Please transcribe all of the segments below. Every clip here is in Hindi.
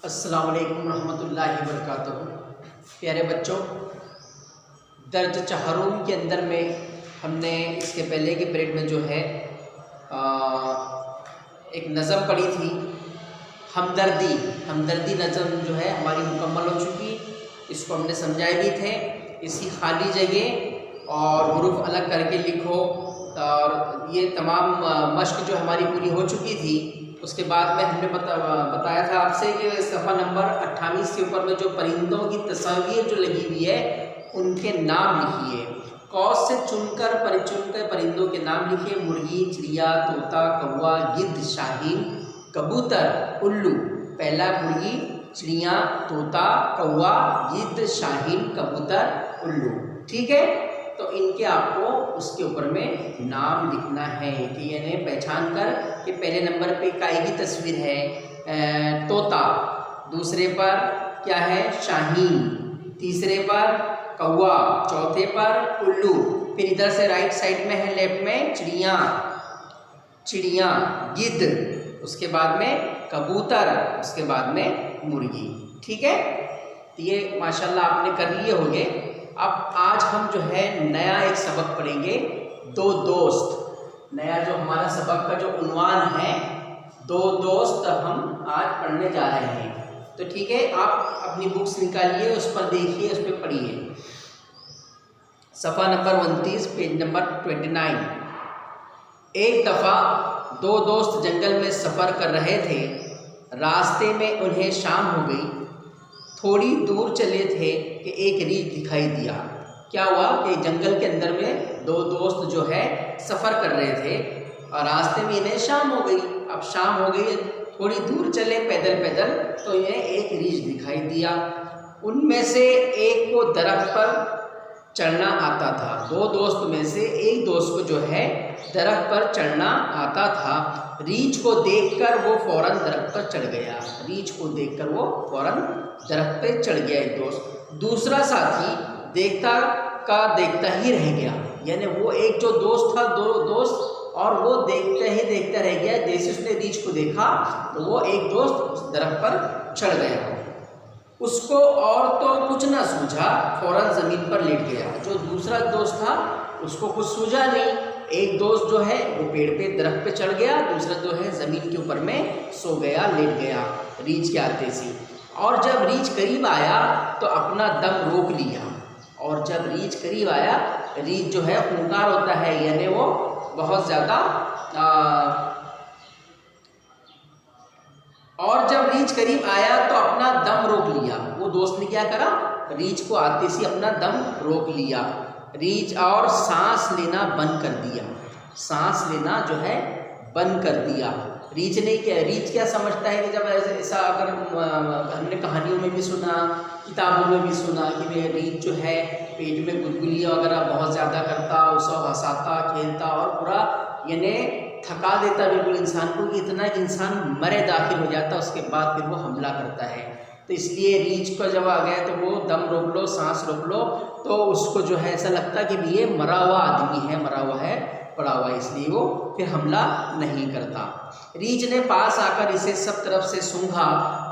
अस्सलाम वालेकुम रहमतुल्लाहि वबरकातुहू। प्यारे बच्चों, दर्ज चहारूम के अंदर में हमने इसके पहले के पीरियड में जो है एक नज़म पढ़ी थी, हमदर्दी नज़म जो है हमारी मुकम्मल हो चुकी। इसको हमने समझाए भी थे। इसी खाली जगह और हुरूफ अलग करके लिखो, और ये तमाम मश्क जो हमारी पूरी हो चुकी थी। उसके बाद में हमने बताया था आपसे कि सफ़ा नंबर 28 के ऊपर में जो परिंदों की तस्वीर जो लगी हुई है उनके नाम लिखिए। कौस से चुनकर परिंदों के नाम लिखिए। मुर्गी, चिड़िया, तोता, कौवा, गिद्ध, शाहीन, कबूतर, उल्लू। पहला मुर्गी, चिड़िया, तोता, कौवा, गिद्ध, शाहीन, कबूतर, उल्लू। ठीक है, तो इनके आपको उसके ऊपर में नाम लिखना है कि यानी पहचान कर कि पहले नंबर पे काय की तस्वीर है तोता, दूसरे पर क्या है शाहीन, तीसरे पर कौवा, चौथे पर उल्लू। फिर इधर से राइट साइड में है लेफ्ट में चिड़िया, गिद्ध, उसके बाद में कबूतर, उसके बाद में मुर्गी। ठीक है, तो ये माशाल्लाह आपने कर लिए होंगे। अब आज हम जो है नया एक सबक पढ़ेंगे, दो दोस्त। नया जो हमारा सबक का जो उन्वान है दो दोस्त, हम आज पढ़ने जा रहे हैं। तो ठीक है, आप अपनी बुक्स निकालिए, उस पर देखिए, उस पर पढ़िए। सफ़ा नंबर 29, पेज नंबर 29। एक दफ़ा दो दोस्त जंगल में सफ़र कर रहे थे। रास्ते में उन्हें शाम हो गई। थोड़ी दूर चले थे कि एक रीछ दिखाई दिया। क्या हुआ कि जंगल के अंदर में दो दोस्त जो है सफ़र कर रहे थे और रास्ते में इन्हें शाम हो गई। अब शाम हो गई, थोड़ी दूर चले पैदल तो इन्हें एक रीछ दिखाई दिया। उनमें से एक को दरख्त पर चढ़ना आता था। दो दोस्त में से एक दोस्त को जो है दरख्त पर चढ़ना आता था। रीछ को देखकर वो फौरन दरख्त पर चढ़ गया। रीछ को देखकर वो फौरन दरख्त पे चढ़ गया एक दोस्त। दूसरा साथी देखता का देखता ही रह गया। यानी वो एक जो दोस्त था, दो दोस्त, और वो देखता रह गया। जैसे उसने रीछ को देखा तो वो एक दोस्त उस दरख्त पर चढ़ गया। उसको और तो कुछ ना सूझा, फौरन ज़मीन पर लेट गया। जो दूसरा दोस्त था उसको कुछ सूझा नहीं। एक दोस्त जो है वो पेड़ पे दरख्त पे चढ़ गया, दूसरा जो है ज़मीन के ऊपर में सो गया, लेट गया रीछ के आते से। और जब रीछ करीब आया तो अपना दम रोक लिया। और जब रीछ करीब आया, रीछ जो है खूंखार होता है, यानी वो बहुत ज़्यादा और जब रीछ करीब आया तो अपना दम रोक लिया। वो दोस्त ने क्या करा, रीछ को आते से अपना दम रोक लिया। रीछ और सांस लेना बंद कर दिया। सांस लेना जो है बंद कर दिया। रीछ क्या समझता है कि जब ऐसा अगर हमने कहानियों में भी सुना, किताबों में भी सुना कि रीछ जो है पेट में गुदगुलियाँ वगैरह बहुत ज़्यादा करता, उसे हंसाता खेलता और पूरा यानी थका देता बिल्कुल इंसान को, इतना कि इंसान मरे दाखिल हो जाता, उसके बाद फिर वो हमला करता है। तो इसलिए रीछ को जब आ गया तो वो दम रोक लो, सांस रोक लो, तो उसको जो है ऐसा लगता कि ये मरा हुआ आदमी है, मरा हुआ है, पड़ा हुआ है, इसलिए वो फिर हमला नहीं करता। रीछ ने पास आकर इसे सब तरफ से सूंघा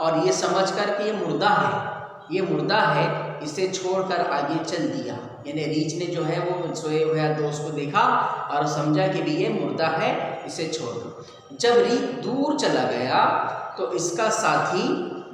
और ये समझकर कि ये मुर्दा है, इसे छोड़कर आगे चल दिया। यानी रीछ ने जो है वो सोए हुए दोस्त को देखा और समझा कि भी ये मुर्दा है, इसे छोड़ दो। जब रीछ दूर चला गया तो इसका साथी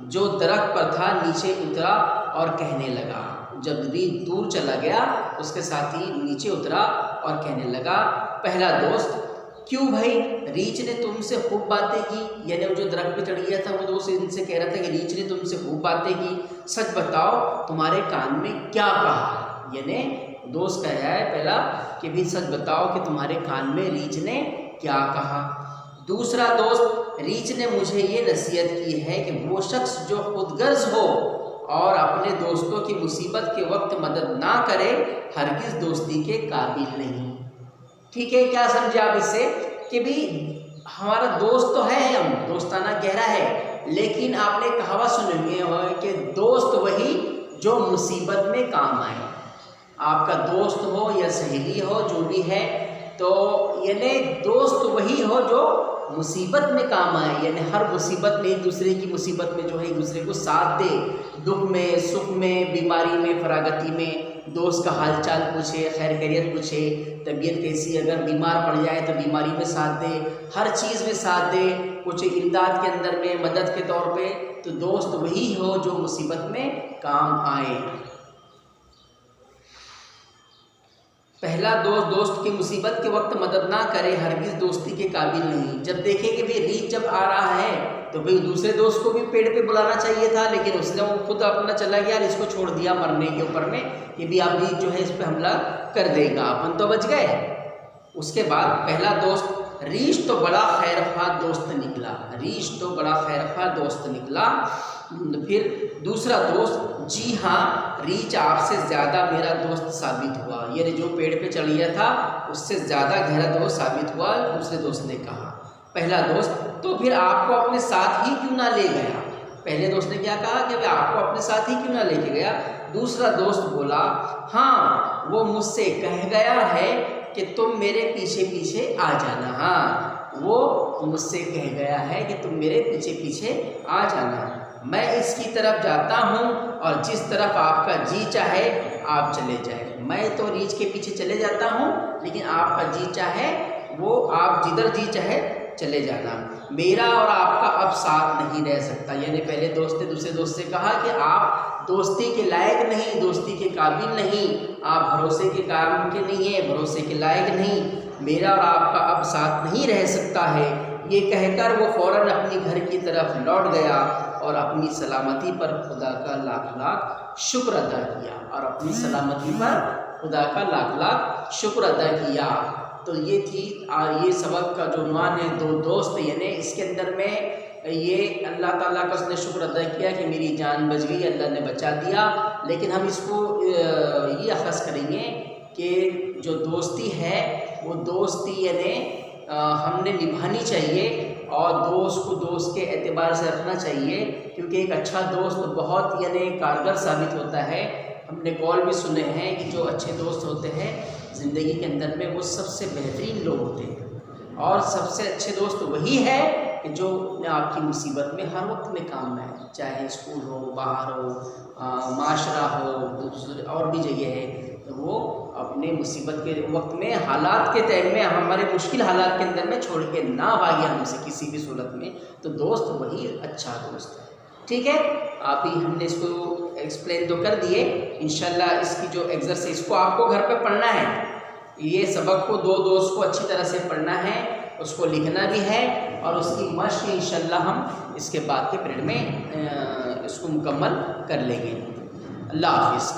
जो दरख्त पर था नीचे उतरा और कहने लगा। जब रीछ दूर चला गया उसके साथी नीचे उतरा और कहने लगा, पहला दोस्त, क्यों भाई, रीछ ने तुमसे खूब बातें की। यानी वो जो दरख्त पे चढ़ गया था वो दोस्त इनसे कह रहा था कि रीछ ने तुमसे खूब बातें की, सच बताओ तुम्हारे कान में क्या कहा। यानी दोस्त कह रहा है पहला कि भी सच बताओ कि तुम्हारे कान में रीछ ने क्या कहा। दूसरा दोस्त, रीछ ने मुझे ये नसीहत की है कि वो शख्स जो खुदगर्ज हो और अपने दोस्तों की मुसीबत के वक्त मदद ना करे, हरगिज़ दोस्ती के काबिल नहीं। ठीक है, क्या समझे आप इससे कि भी हमारा दोस्त तो है, हम दोस्ताना गहरा है, लेकिन आपने कहावत सुनी हो कि दोस्त वही जो मुसीबत में काम आए। आपका दोस्त हो या सहेली हो, जो भी है, तो यानी दोस्त वही हो जो मुसीबत में काम आए, यानी हर मुसीबत में एक दूसरे की मुसीबत में जो है एक दूसरे को साथ दे, दुख में, सुख में, बीमारी में, फरागती में दोस्त का हालचाल पूछे, खैर खैरियत पूछे, तबीयत कैसी, अगर बीमार पड़ जाए तो बीमारी में साथ दे, हर चीज़ में साथ दे, कुछ इमदाद के अंदर में मदद के तौर पे। तो दोस्त वही हो जो मुसीबत में काम आए। पहला दोस्त दोस्त की मुसीबत के वक्त मदद ना करे, हरगिज़ दोस्ती के काबिल नहीं। जब देखे कि भाई रीछ जब आ रहा है तो भाई दूसरे दोस्त को भी पेड़ पे बुलाना चाहिए था, लेकिन उसने वो खुद अपना चला गया और इसको छोड़ दिया मरने के ऊपर में कि भी आप रीछ जो है इस पे हमला कर देगा, अपन तो बच गए। उसके बाद पहला दोस्त, रीछ तो बड़ा खैरख्वाह दोस्त निकला, रीछ तो बड़ा खैरख्वाह दोस्त निकला। फिर दूसरा दोस्त, जी हाँ रीछ आपसे ज़्यादा मेरा दोस्त साबित हुआ, यानी जो पेड़ पे चढ़ गया था उससे ज़्यादा गहरा दोस्त साबित हुआ, दूसरे दोस्त ने कहा। पहला दोस्त, तो फिर आपको अपने साथ ही क्यों ना ले गया। पहले दोस्त ने क्या कहा कि भाई आपको अपने साथ ही क्यों ना लेके गया। दूसरा दोस्त बोला, हाँ वो मुझसे कह गया है कि तुम मेरे पीछे पीछे आ जाना, हाँ वो मुझसे कह गया है कि तुम मेरे पीछे पीछे आ जाना, मैं इसकी तरफ जाता हूँ और जिस तरफ आपका जी चाहे आप चले जाए। मैं तो रीछ के पीछे चले जाता हूँ, लेकिन आपका जी चाहे वो आप जिधर जी चाहे चले जाना, मेरा और आपका अब साथ नहीं रह सकता। यानी पहले दोस्त ने दूसरे दोस्त से कहा कि आप दोस्ती के लायक नहीं, दोस्ती के काबिल नहीं, आप भरोसे के काम के नहीं है, भरोसे के लायक नहीं, मेरा और आपका अब साथ नहीं रह सकता है। ये कहकर वो फ़ौरन अपनी घर की तरफ लौट गया और अपनी सलामती पर खुदा का लाख लाख शुक्र अदा किया, और अपनी सलामती पर खुदा का लाख लाख शुक्र अदा किया। तो ये थी ये सबक का जो उन्वान है, दो दोस्त, यानी इसके अंदर में ये अल्लाह ताला का उसने शुक्र अदा किया कि मेरी जान बच गई, अल्लाह ने बचा दिया। लेकिन हम इसको ये अख़ज़ करेंगे कि जो दोस्ती है वो दोस्ती यानी हमने निभानी चाहिए और दोस्त को दोस्त के एतबार से रखना चाहिए, क्योंकि एक अच्छा दोस्त बहुत यानी कारगर साबित होता है। हमने कॉल भी सुने हैं कि जो अच्छे दोस्त होते हैं ज़िंदगी के अंदर में वो सबसे बेहतरीन लोग होते हैं, और सबसे अच्छे दोस्त वही है कि जो आपकी मुसीबत में हर वक्त में काम आए, चाहे स्कूल हो, बाहर हो, माशरा हो, दूसरे और भी जगह है, तो वो अपने मुसीबत के वक्त में, हालात के टाइम में, हमारे मुश्किल हालात के अंदर में छोड़ के ना भागे हमसे किसी भी सूरत में, तो दोस्त वही अच्छा दोस्त है। ठीक है, आप ही हमने इसको एक्सप्लेन तो कर दिए। इंशाल्लाह इसकी जो एक्सरसाइज को आपको घर पे पढ़ना है, ये सबक को दो दोस्त को अच्छी तरह से पढ़ना है, उसको लिखना भी है, और उसकी मश्क इंशाल्लाह हम इसके बाद के पीरियड में इसको मुकम्मल कर लेंगे। अल्लाह हाफिज़।